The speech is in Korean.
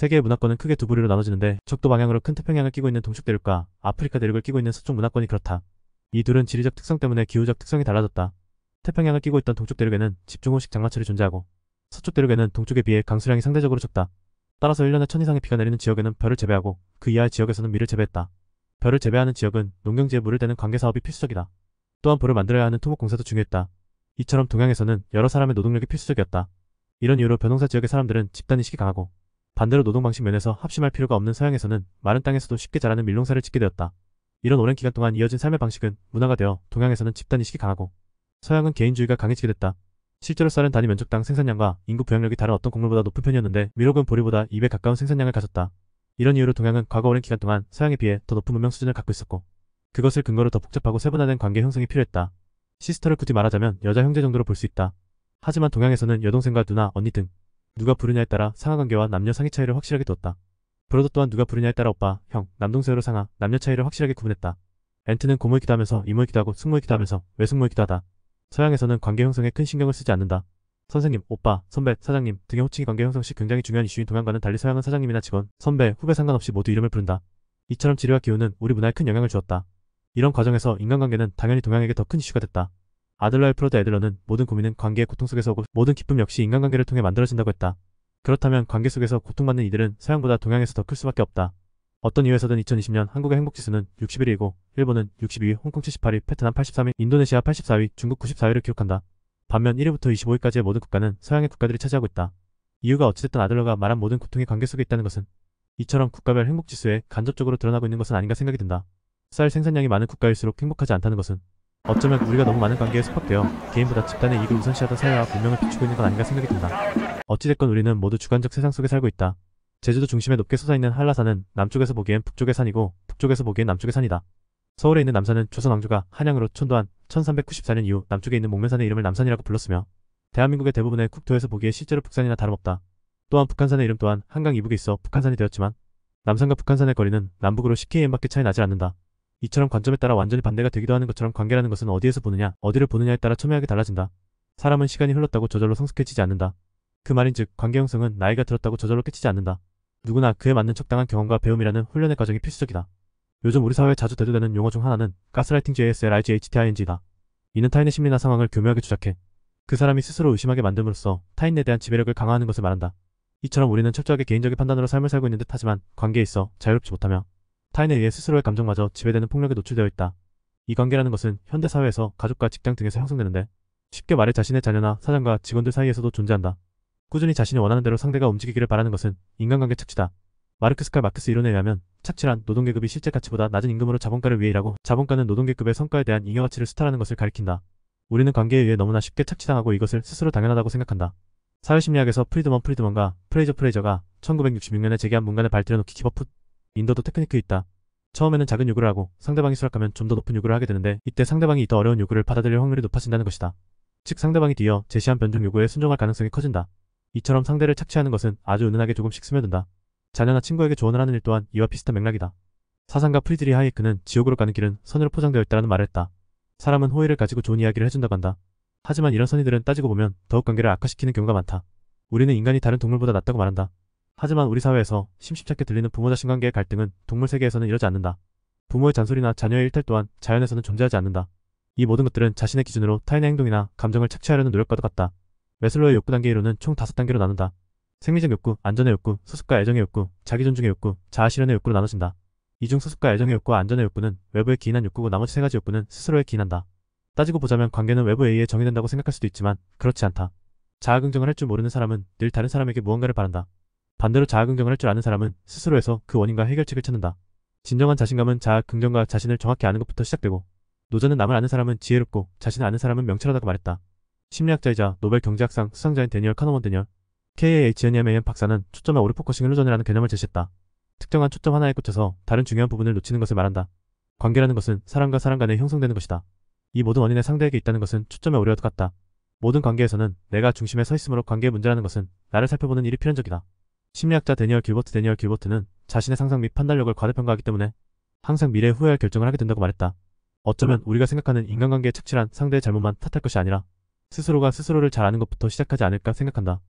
세계의 문화권은 크게 두 부류로 나눠지는데 적도 방향으로 큰 태평양을 끼고 있는 동쪽 대륙과 아프리카 대륙을 끼고 있는 서쪽 문화권이 그렇다. 이 둘은 지리적 특성 때문에 기후적 특성이 달라졌다. 태평양을 끼고 있던 동쪽 대륙에는 집중호식 장마철이 존재하고 서쪽 대륙에는 동쪽에 비해 강수량이 상대적으로 적다. 따라서 1년에 1000 이상의 비가 내리는 지역에는 벼를 재배하고 그 이하의 지역에서는 밀을 재배했다. 벼를 재배하는 지역은 농경지에 물을 대는 관계사업이 필수적이다. 또한 벼를 만들어야 하는 토목공사도 중요했다. 이처럼 동양에서는 여러 사람의 노동력이 필수적이었다. 이런 이유로 벼농사 지역의 사람들은 집단의식이 강하고 반대로 노동방식 면에서 합심할 필요가 없는 서양에서는 마른 땅에서도 쉽게 자라는 밀농사를 짓게 되었다. 이런 오랜 기간 동안 이어진 삶의 방식은 문화가 되어 동양에서는 집단의식이 강하고 서양은 개인주의가 강해지게 됐다. 실제로 쌀은 단위 면적당 생산량과 인구 부양력이 다른 어떤 곡물보다 높은 편이었는데 밀옥은 보리보다 2배 가까운 생산량을 가졌다. 이런 이유로 동양은 과거 오랜 기간 동안 서양에 비해 더 높은 문명 수준을 갖고 있었고 그것을 근거로 더 복잡하고 세분화된 관계 형성이 필요했다. 시스터를 굳이 말하자면 여자 형제 정도로 볼 수 있다. 하지만 동양에서는 여동생과 누나, 언니 등 누가 부르냐에 따라 상하관계와 남녀 상위 차이를 확실하게 두었다. 브로더 또한 누가 부르냐에 따라 오빠, 형, 남동생으로 상하, 남녀 차이를 확실하게 구분했다. 앤트는 고모이기도 하면서 이모이기도 하고 숙모이기도 하면서 외숙모이기도 하다. 서양에서는 관계 형성에 큰 신경을 쓰지 않는다. 선생님, 오빠, 선배, 사장님 등의 호칭이 관계 형성 시 굉장히 중요한 이슈인 동양과는 달리 서양은 사장님이나 직원, 선배, 후배 상관없이 모두 이름을 부른다. 이처럼 지리와 기후는 우리 문화에 큰 영향을 주었다. 이런 과정에서 인간관계는 당연히 동양에게 더 큰 이슈가 됐다. 아들러의 프로드 애들러는 모든 고민은 관계의 고통 속에서 오고 모든 기쁨 역시 인간관계를 통해 만들어진다고 했다. 그렇다면 관계 속에서 고통받는 이들은 서양보다 동양에서 더 클 수밖에 없다. 어떤 이유에서든 2020년 한국의 행복지수는 61위이고 일본은 62위, 홍콩 78위, 베트남 83위, 인도네시아 84위, 중국 94위를 기록한다. 반면 1위부터 25위까지의 모든 국가는 서양의 국가들이 차지하고 있다. 이유가 어찌됐든 아들러가 말한 모든 고통이 관계 속에 있다는 것은 이처럼 국가별 행복지수에 간접적으로 드러나고 있는 것은 아닌가 생각이 든다. 쌀 생산량이 많은 국가일수록 행복하지 않다는 것은 어쩌면 우리가 너무 많은 관계에 속박되어 개인보다 집단의 이익을 우선시하던 사회와 문명을 비추고 있는 건 아닌가 생각이 든다. 어찌됐건 우리는 모두 주관적 세상 속에 살고 있다. 제주도 중심에 높게 솟아있는 한라산은 남쪽에서 보기엔 북쪽의 산이고 북쪽에서 보기엔 남쪽의 산이다. 서울에 있는 남산은 조선 왕조가 한양으로 천도한 1394년 이후 남쪽에 있는 목면산의 이름을 남산이라고 불렀으며 대한민국의 대부분의 국토에서 보기에 실제로 북산이나 다름없다. 또한 북한산의 이름 또한 한강 이북에 있어 북한산이 되었지만 남산과 북한산의 거리는 남북으로 10km밖에 차이 나질 않는다. 이처럼 관점에 따라 완전히 반대가 되기도 하는 것처럼 관계라는 것은 어디에서 보느냐, 어디를 보느냐에 따라 첨예하게 달라진다. 사람은 시간이 흘렀다고 저절로 성숙해지지 않는다. 그 말인즉 관계 형성은 나이가 들었다고 저절로 깨지지 않는다. 누구나 그에 맞는 적당한 경험과 배움이라는 훈련의 과정이 필수적이다. 요즘 우리 사회에 자주 대두되는 용어 중 하나는 가스라이팅 GASLIGHTING다. 이는 타인의 심리나 상황을 교묘하게 조작해 그 사람이 스스로 의심하게 만듦으로써 타인에 대한 지배력을 강화하는 것을 말한다. 이처럼 우리는 철저하게 개인적인 판단으로 삶을 살고 있는 듯 하지만 관계에 있어 자유롭지 못하며 타인에 의해 스스로의 감정마저 지배되는 폭력에 노출되어 있다. 이 관계라는 것은 현대사회에서 가족과 직장 등에서 형성되는데 쉽게 말해 자신의 자녀나 사장과 직원들 사이에서도 존재한다. 꾸준히 자신이 원하는 대로 상대가 움직이기를 바라는 것은 인간관계 착취다. 마르크스 칼 마크스 이론에 의하면 착취란 노동계급이 실제 가치보다 낮은 임금으로 자본가를 위해 일하고 자본가는 노동계급의 성과에 대한 잉여가치를 수탈하는 것을 가리킨다. 우리는 관계에 의해 너무나 쉽게 착취당하고 이것을 스스로 당연하다고 생각한다. 사회심리학에서 프리드먼과 프레이저가 1966년에 제기한 문간을 발트려놓기 기버풋 인더도 테크니크 있다. 처음에는 작은 요구를 하고 상대방이 수락하면 좀 더 높은 요구를 하게 되는데 이때 상대방이 더 어려운 요구를 받아들일 확률이 높아진다는 것이다. 즉 상대방이 뒤이어 제시한 변종 요구에 순종할 가능성이 커진다. 이처럼 상대를 착취하는 것은 아주 은은하게 조금씩 스며든다. 자녀나 친구에게 조언을 하는 일 또한 이와 비슷한 맥락이다. 사상가 프리드리 하이크는 지옥으로 가는 길은 선으로 포장되어 있다라는 말을 했다. 사람은 호의를 가지고 좋은 이야기를 해준다고 한다. 하지만 이런 선의들은 따지고 보면 더욱 관계를 악화시키는 경우가 많다. 우리는 인간이 다른 동물보다 낫다고 말한다. 하지만 우리 사회에서 심심찮게 들리는 부모-자식 관계의 갈등은 동물 세계에서는 이러지 않는다. 부모의 잔소리나 자녀의 일탈 또한 자연에서는 존재하지 않는다. 이 모든 것들은 자신의 기준으로 타인의 행동이나 감정을 착취하려는 노력과도 같다. 매슬로의 욕구 단계 이론은 총 5단계로 나눈다. 생리적 욕구, 안전의 욕구, 소속과 애정의 욕구, 자기존중의 욕구, 자아실현의 욕구로 나눠진다. 이 중 소속과 애정의 욕구와 안전의 욕구는 외부에 기인한 욕구고 나머지 3가지 욕구는 스스로에 기인한다. 따지고 보자면 관계는 외부에 의해 정의된다고 생각할 수도 있지만 그렇지 않다. 자아긍정을 할 줄 모르는 사람은 늘 다른 사람에게 무언가를 바란다. 반대로 자아긍정을 할 줄 아는 사람은 스스로에서 그 원인과 해결책을 찾는다. 진정한 자신감은 자아긍정과 자신을 정확히 아는 것부터 시작되고 노저는 남을 아는 사람은 지혜롭고 자신을 아는 사람은 명철하다고 말했다. 심리학자이자 노벨 경제학상 수상자인 데니얼 카너먼 KAHNEMAN 박사는 초점의 오르포커싱 일루전이라는 개념을 제시했다. 특정한 초점 하나에 꽂혀서 다른 중요한 부분을 놓치는 것을 말한다. 관계라는 것은 사람과 사람 간에 형성되는 것이다. 이 모든 원인의 상대에게 있다는 것은 초점의 오류와 같다. 모든 관계에서는 내가 중심에 서 있으므로 관계의 문제라는 것은 나를 살펴보는 일이 필연적이다. 심리학자 데니얼 길버트는 자신의 상상 및 판단력을 과대평가하기 때문에 항상 미래에 후회할 결정을 하게 된다고 말했다. 어쩌면 우리가 생각하는 인간관계의 착취란 상대의 잘못만 탓할 것이 아니라 스스로가 스스로를 잘 아는 것부터 시작하지 않을까 생각한다.